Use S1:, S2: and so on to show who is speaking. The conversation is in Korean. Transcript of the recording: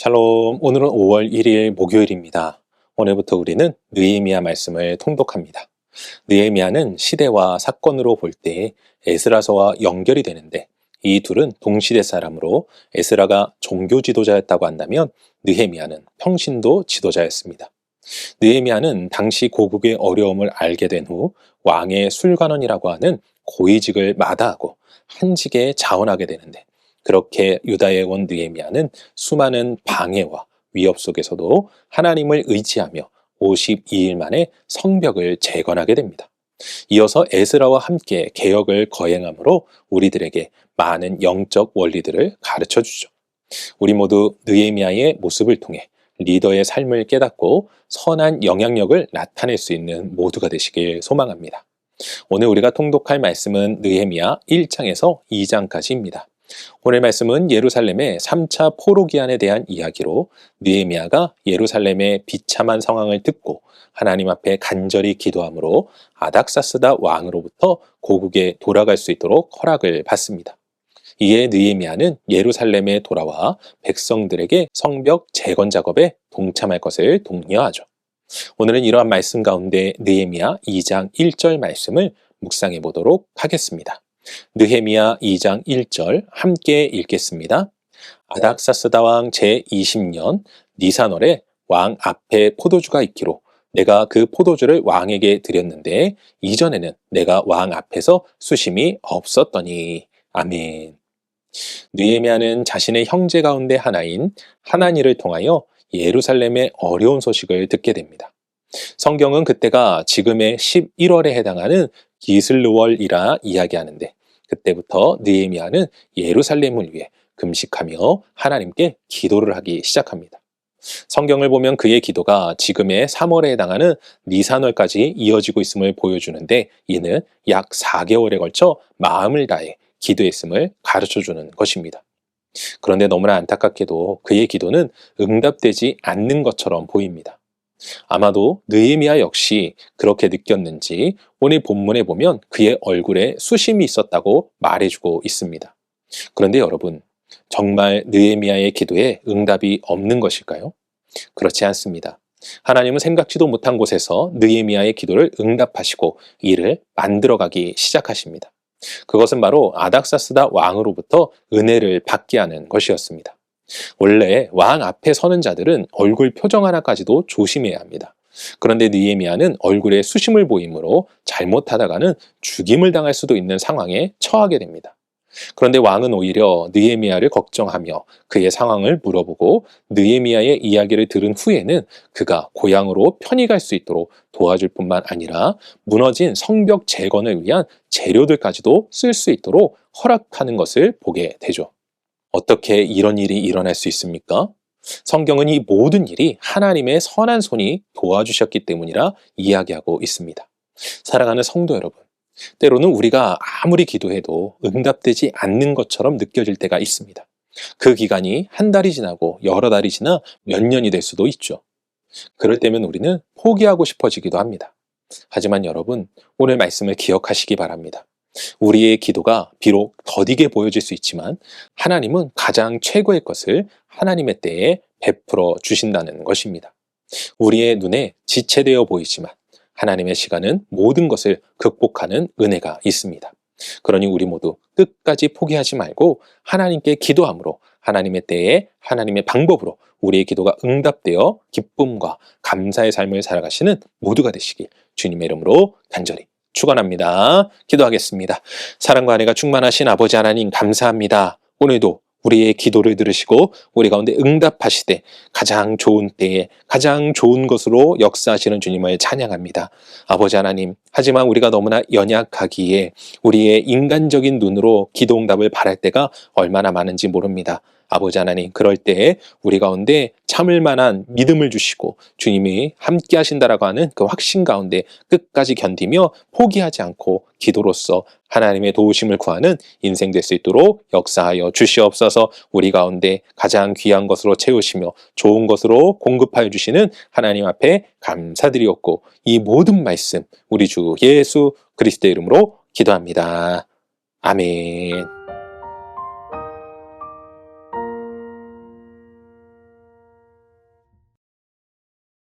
S1: 샬롬, 오늘은 5월 1일 목요일입니다. 오늘부터 우리는 느헤미야 말씀을 통독합니다. 느헤미야는 시대와 사건으로 볼 때 에스라서와 연결이 되는데 이 둘은 동시대 사람으로 에스라가 종교 지도자였다고 한다면 느헤미야는 평신도 지도자였습니다. 느헤미야는 당시 고국의 어려움을 알게 된 후 왕의 술관원이라고 하는 고위직을 마다하고 한직에 자원하게 되는데 그렇게 유다에 온 느헤미야는 수많은 방해와 위협 속에서도 하나님을 의지하며 52일 만에 성벽을 재건하게 됩니다. 이어서 에스라와 함께 개혁을 거행함으로 우리들에게 많은 영적 원리들을 가르쳐 주죠. 우리 모두 느헤미야의 모습을 통해 리더의 삶을 깨닫고 선한 영향력을 나타낼 수 있는 모두가 되시길 소망합니다. 오늘 우리가 통독할 말씀은 느헤미야 1장에서 2장까지입니다. 오늘 말씀은 예루살렘의 3차 포로기한에 대한 이야기로 느헤미야가 예루살렘의 비참한 상황을 듣고 하나님 앞에 간절히 기도함으로 아닥사스다 왕으로부터 고국에 돌아갈 수 있도록 허락을 받습니다. 이에 느헤미야는 예루살렘에 돌아와 백성들에게 성벽 재건 작업에 동참할 것을 독려하죠. 오늘은 이러한 말씀 가운데 느헤미야 2장 1절 말씀을 묵상해 보도록 하겠습니다. 느헤미야 2장 1절 함께 읽겠습니다. 아닥사스다 왕 제20년 니산월에 왕 앞에 포도주가 있기로 내가 그 포도주를 왕에게 드렸는데 이전에는 내가 왕 앞에서 수심이 없었더니. 아멘. 느헤미야는 자신의 형제 가운데 하나인 하나니를 통하여 예루살렘의 어려운 소식을 듣게 됩니다. 성경은 그때가 지금의 11월에 해당하는 기슬르월이라 이야기하는데 그때부터 느헤미야는 예루살렘을 위해 금식하며 하나님께 기도를 하기 시작합니다. 성경을 보면 그의 기도가 지금의 3월에 해당하는 니산월까지 이어지고 있음을 보여주는데 이는 약 4개월에 걸쳐 마음을 다해 기도했음을 가르쳐주는 것입니다. 그런데 너무나 안타깝게도 그의 기도는 응답되지 않는 것처럼 보입니다. 아마도 느헤미야 역시 그렇게 느꼈는지 오늘 본문에 보면 그의 얼굴에 수심이 있었다고 말해주고 있습니다. 그런데 여러분, 정말 느헤미야의 기도에 응답이 없는 것일까요? 그렇지 않습니다. 하나님은 생각지도 못한 곳에서 느헤미야의 기도를 응답하시고 이를 만들어가기 시작하십니다. 그것은 바로 아닥사스다 왕으로부터 은혜를 받게 하는 것이었습니다. 원래 왕 앞에 서는 자들은 얼굴 표정 하나까지도 조심해야 합니다. 그런데 느헤미야는 얼굴에 수심을 보이므로 잘못하다가는 죽임을 당할 수도 있는 상황에 처하게 됩니다. 그런데 왕은 오히려 느헤미야를 걱정하며 그의 상황을 물어보고 느헤미야의 이야기를 들은 후에는 그가 고향으로 편히 갈 수 있도록 도와줄 뿐만 아니라 무너진 성벽 재건을 위한 재료들까지도 쓸 수 있도록 허락하는 것을 보게 되죠. 어떻게 이런 일이 일어날 수 있습니까? 성경은 이 모든 일이 하나님의 선한 손이 도와주셨기 때문이라 이야기하고 있습니다. 사랑하는 성도 여러분, 때로는 우리가 아무리 기도해도 응답되지 않는 것처럼 느껴질 때가 있습니다. 그 기간이 한 달이 지나고 여러 달이 지나 몇 년이 될 수도 있죠. 그럴 때면 우리는 포기하고 싶어지기도 합니다. 하지만 여러분, 오늘 말씀을 기억하시기 바랍니다. 우리의 기도가 비록 더디게 보여질 수 있지만 하나님은 가장 최고의 것을 하나님의 때에 베풀어 주신다는 것입니다. 우리의 눈에 지체되어 보이지만 하나님의 시간은 모든 것을 극복하는 은혜가 있습니다. 그러니 우리 모두 끝까지 포기하지 말고 하나님께 기도함으로 하나님의 때에 하나님의 방법으로 우리의 기도가 응답되어 기쁨과 감사의 삶을 살아가시는 모두가 되시길 주님의 이름으로 간절히 축원합니다. 기도하겠습니다. 사랑과 은혜가 충만하신 아버지 하나님 감사합니다. 오늘도 우리의 기도를 들으시고 우리 가운데 응답하시되 가장 좋은 때에 가장 좋은 것으로 역사하시는 주님을 찬양합니다. 아버지 하나님, 하지만 우리가 너무나 연약하기에 우리의 인간적인 눈으로 기도 응답을 바랄 때가 얼마나 많은지 모릅니다. 아버지 하나님, 그럴 때에 우리 가운데 참을 만한 믿음을 주시고 주님이 함께 하신다라고 하는 그 확신 가운데 끝까지 견디며 포기하지 않고 기도로서 하나님의 도우심을 구하는 인생 될 수 있도록 역사하여 주시옵소서. 우리 가운데 가장 귀한 것으로 채우시며 좋은 것으로 공급하여 주시는 하나님 앞에 감사드리옵고 이 모든 말씀 우리 주 예수 그리스도의 이름으로 기도합니다. 아멘.